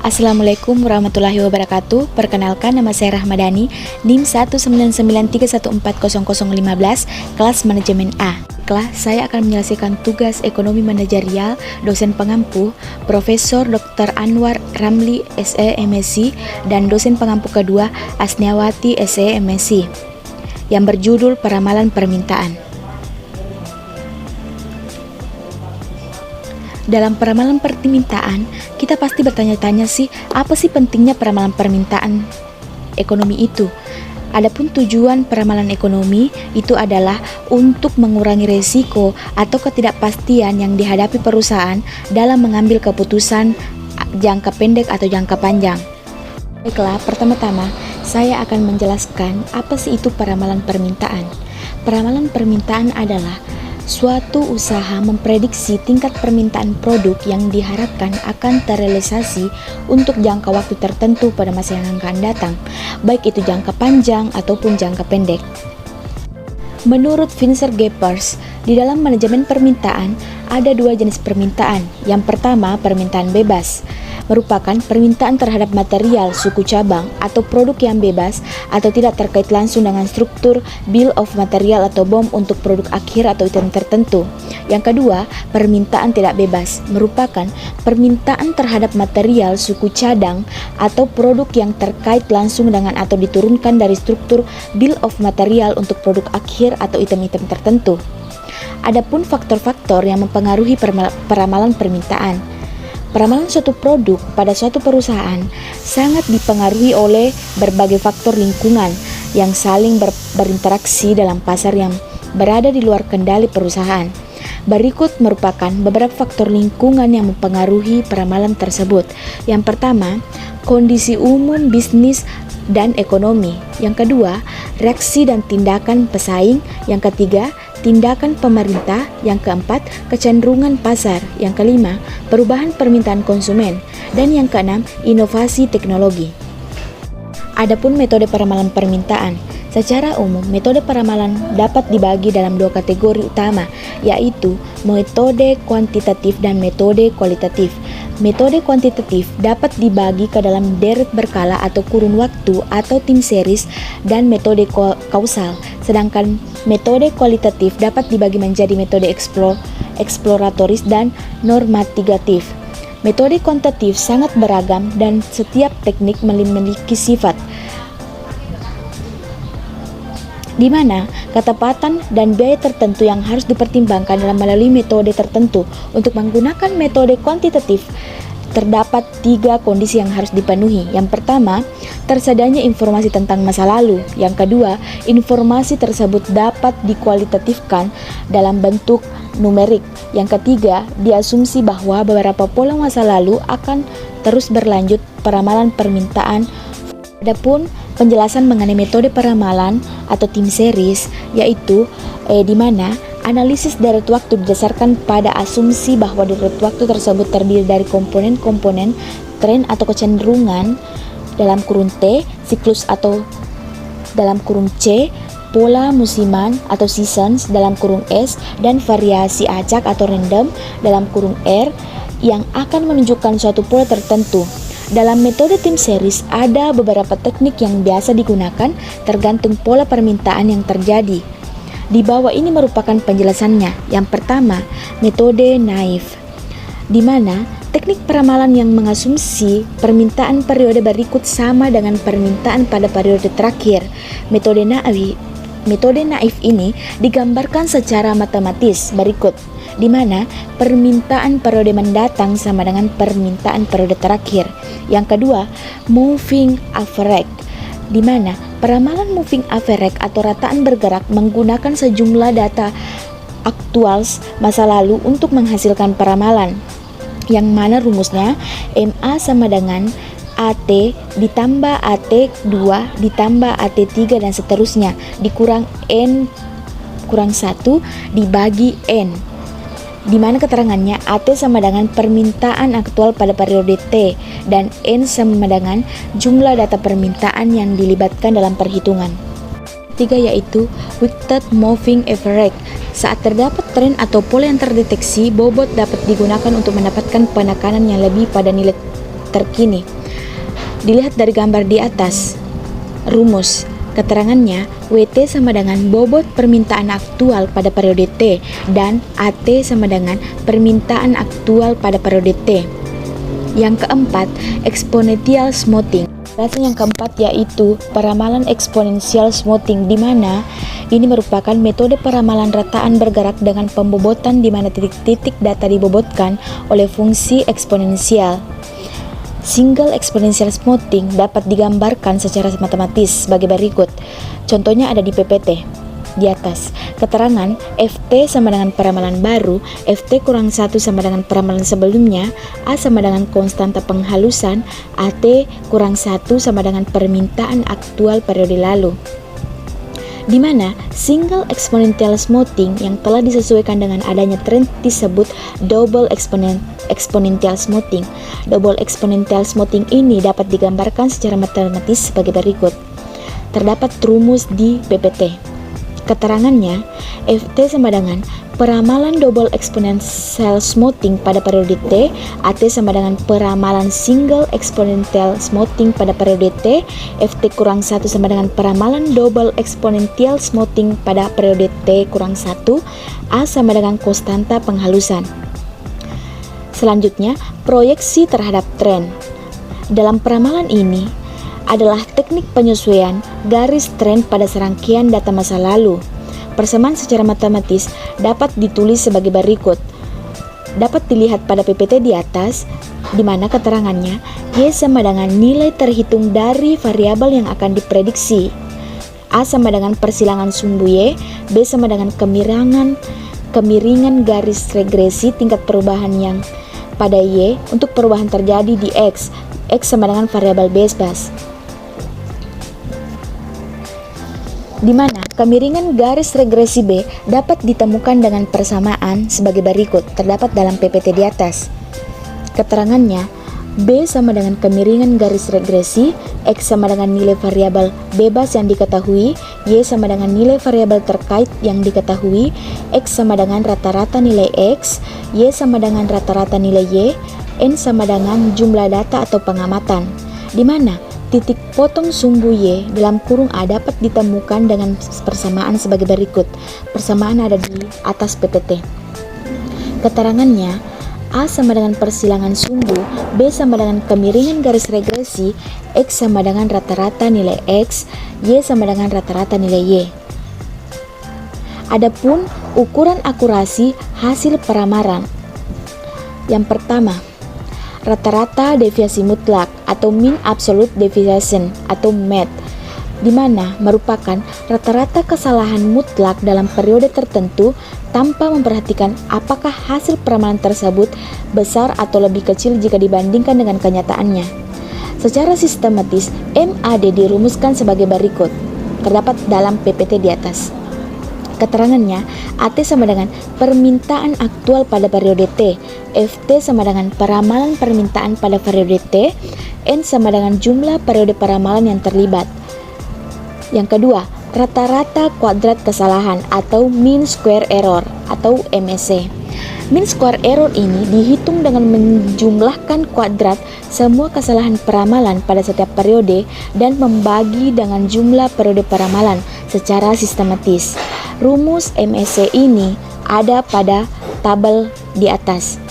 Assalamualaikum warahmatullahi wabarakatuh. Perkenalkan, nama saya Rahmadani, NIM 19931400015, kelas manajemen A. Kelas saya akan menyelesaikan tugas ekonomi manajerial dosen pengampu Profesor Dr. Anwar Ramli SE MSc dan dosen pengampu kedua Asniawati SE MSc yang berjudul Peramalan Permintaan. Dalam peramalan permintaan, kita pasti bertanya-tanya apa sih pentingnya peramalan permintaan ekonomi itu? Adapun tujuan peramalan ekonomi itu adalah untuk mengurangi resiko atau ketidakpastian yang dihadapi perusahaan dalam mengambil keputusan jangka pendek atau jangka panjang. Baiklah, pertama-tama saya akan menjelaskan apa sih itu peramalan permintaan. Peramalan permintaan adalah suatu usaha memprediksi tingkat permintaan produk yang diharapkan akan terrealisasi untuk jangka waktu tertentu pada masa yang akan datang, baik itu jangka panjang ataupun jangka pendek. Menurut Vincent Gephardt, di dalam manajemen permintaan ada dua jenis permintaan. Yang pertama, permintaan bebas, merupakan permintaan terhadap material, suku cabang, atau produk yang bebas atau tidak terkait langsung dengan struktur bill of material atau BOM untuk produk akhir atau item tertentu. Yang kedua, permintaan tidak bebas, merupakan permintaan terhadap material, suku cadang, atau produk yang terkait langsung dengan atau diturunkan dari struktur bill of material untuk produk akhir atau item-item tertentu. Adapun faktor-faktor yang mempengaruhi peramalan permintaan. Peramalan suatu produk pada suatu perusahaan sangat dipengaruhi oleh berbagai faktor lingkungan yang saling berinteraksi dalam pasar yang berada di luar kendali perusahaan. Berikut merupakan beberapa faktor lingkungan yang mempengaruhi peramalan tersebut. Yang pertama, kondisi umum bisnis dan ekonomi. Yang kedua, reaksi dan tindakan pesaing. Yang ketiga, tindakan pemerintah. Yang keempat, kecenderungan pasar. Yang kelima, perubahan permintaan konsumen. Dan yang keenam, inovasi teknologi. Adapun metode peramalan permintaan. Secara umum, metode peramalan dapat dibagi dalam dua kategori utama, yaitu metode kuantitatif dan metode kualitatif. Metode kuantitatif dapat dibagi ke dalam deret berkala atau kurun waktu atau time series dan metode kausal. Sedangkan metode kualitatif dapat dibagi menjadi metode eksploratoris dan normatigatif. Metode kuantitatif sangat beragam dan setiap teknik memiliki sifat di mana ketepatan dan biaya tertentu yang harus dipertimbangkan dalam melalui metode tertentu. Untuk menggunakan metode kuantitatif, terdapat tiga kondisi yang harus dipenuhi. Yang pertama, tersedianya informasi tentang masa lalu. Yang kedua, informasi tersebut dapat dikualitatifkan dalam bentuk numerik. Yang ketiga, diasumsi bahwa beberapa pola masa lalu akan terus berlanjut peramalan permintaan. Adapun penjelasan mengenai metode peramalan atau time series, yaitu di mana analisis deret waktu didasarkan pada asumsi bahwa deret waktu tersebut terdiri dari komponen-komponen tren atau kecenderungan dalam kurung T, siklus atau dalam kurung C, pola musiman atau seasons dalam kurung S, dan variasi acak atau random dalam kurung R yang akan menunjukkan suatu pola tertentu. Dalam metode time series ada beberapa teknik yang biasa digunakan tergantung pola permintaan yang terjadi. Di bawah ini merupakan penjelasannya. Yang pertama, metode naif, di mana teknik peramalan yang mengasumsi permintaan periode berikut sama dengan permintaan pada periode terakhir. Metode naif ini digambarkan secara matematis berikut, di mana permintaan periode mendatang sama dengan permintaan periode terakhir. Yang kedua, moving average, di mana peramalan moving average atau rataan bergerak menggunakan sejumlah data aktual masa lalu untuk menghasilkan peramalan, yang mana rumusnya MA sama dengan AT ditambah AT2 ditambah AT3 dan seterusnya dikurang N kurang 1 dibagi N, di mana keterangannya AT sama dengan permintaan aktual pada periode T dan N sama dengan jumlah data permintaan yang dilibatkan dalam perhitungan. Ketiga yaitu weighted moving average. Saat terdapat tren atau pola yang terdeteksi, bobot dapat digunakan untuk mendapatkan penekanan yang lebih pada nilai terkini. Dilihat dari gambar di atas. Rumus. Keterangannya, WT sama dengan bobot permintaan aktual pada periode T dan AT sama dengan permintaan aktual pada periode T. Yang keempat, exponential smoothing. Alasan yang keempat yaitu peramalan eksponensial smoothing, di mana ini merupakan metode peramalan rataan bergerak dengan pembobotan di mana titik-titik data dibobotkan oleh fungsi eksponensial. Single exponential smoothing dapat digambarkan secara matematis sebagai berikut. Contohnya ada di PPT di atas. Keterangan FT sama dengan peramalan baru, FT kurang 1 sama dengan peramalan sebelumnya, A sama dengan konstanta penghalusan, AT kurang 1 sama dengan permintaan aktual periode lalu. Di mana single exponential smoothing yang telah disesuaikan dengan adanya tren disebut double exponential smoothing. Double exponential smoothing ini dapat digambarkan secara matematis sebagai berikut. Terdapat rumus di PPT. Keterangannya, FT sama dengan peramalan double exponential smoothing pada periode T, AT sama dengan peramalan single exponential smoothing pada periode T, FT kurang 1 sama dengan peramalan double exponential smoothing pada periode T kurang 1, A sama dengan konstanta penghalusan. Selanjutnya, proyeksi terhadap tren. Dalam peramalan ini adalah teknik penyesuaian garis tren pada serangkaian data masa lalu. Persamaan secara matematis dapat ditulis sebagai berikut. Dapat dilihat pada PPT di atas, di mana keterangannya Y sama dengan nilai terhitung dari variabel yang akan diprediksi. A sama dengan persilangan sumbu Y, B sama dengan kemiringan garis regresi tingkat perubahan yang pada Y untuk perubahan terjadi di X sama dengan variabel bebas. Di mana kemiringan garis regresi B dapat ditemukan dengan persamaan sebagai berikut, terdapat dalam PPT di atas. Keterangannya, B sama dengan kemiringan garis regresi, X sama dengan nilai variabel bebas yang diketahui, Y sama dengan nilai variabel terkait yang diketahui, X sama dengan rata-rata nilai X, Y sama dengan rata-rata nilai Y, N sama dengan jumlah data atau pengamatan, di mana titik potong sumbu Y dalam kurung A dapat ditemukan dengan persamaan sebagai berikut. Persamaan ada di atas PPT. Keterangannya, A sama dengan persilangan sumbu, B sama dengan kemiringan garis regresi, X sama dengan rata-rata nilai X, Y sama dengan rata-rata nilai Y. Adapun ukuran akurasi hasil peramalan. Yang pertama, rata-rata deviasi mutlak atau mean absolute deviation atau MED, di mana merupakan rata-rata kesalahan mutlak dalam periode tertentu tanpa memperhatikan apakah hasil peramalan tersebut besar atau lebih kecil jika dibandingkan dengan kenyataannya. Secara sistematis, MAD dirumuskan sebagai berikut, terdapat dalam PPT di atas. Keterangannya, AT sama dengan permintaan aktual pada periode T, FT sama dengan peramalan permintaan pada periode T, N sama dengan jumlah periode peramalan yang terlibat. Yang kedua, rata-rata kuadrat kesalahan atau mean square error atau MSE. Mean square error ini dihitung dengan menjumlahkan kuadrat semua kesalahan peramalan pada setiap periode dan membagi dengan jumlah periode peramalan secara sistematis. Rumus MSE ini ada pada tabel di atas.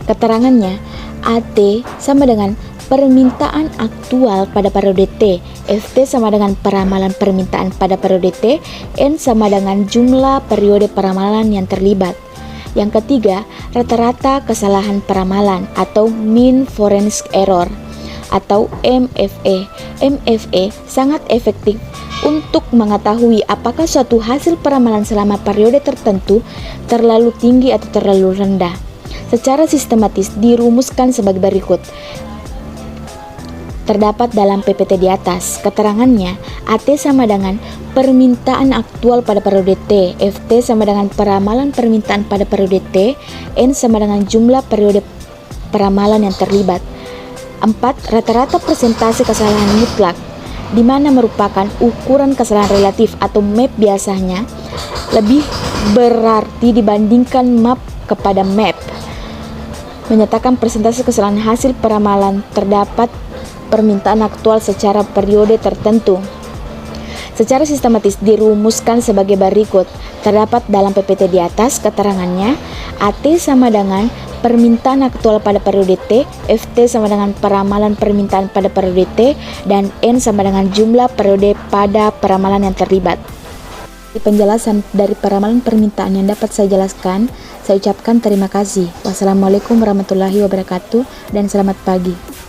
Keterangannya, AT sama dengan permintaan aktual pada periode T, FT sama dengan peramalan permintaan pada periode T, N sama dengan jumlah periode peramalan yang terlibat. Yang ketiga, rata-rata kesalahan peramalan atau mean forensic error atau MFE. MFE sangat efektif untuk mengetahui apakah suatu hasil peramalan selama periode tertentu terlalu tinggi atau terlalu rendah. Secara sistematis dirumuskan sebagai berikut. Terdapat dalam PPT di atas. Keterangannya, AT sama dengan permintaan aktual pada periode T, FT sama dengan peramalan permintaan pada periode T, N sama dengan jumlah periode peramalan yang terlibat. 4. Rata-rata persentase kesalahan mutlak, di mana merupakan ukuran kesalahan relatif atau MAP biasanya lebih berarti dibandingkan map kepada map. menyatakan persentase kesalahan hasil peramalan terdapat permintaan aktual secara periode tertentu. Secara sistematis dirumuskan sebagai berikut. Terdapat dalam PPT di atas keterangannya, AT sama dengan permintaan aktual pada periode T, FT sama dengan peramalan permintaan pada periode T, dan N sama dengan jumlah periode pada peramalan yang terlibat. Di penjelasan dari peramalan permintaan yang dapat saya jelaskan, saya ucapkan terima kasih. Wassalamualaikum warahmatullahi wabarakatuh dan selamat pagi.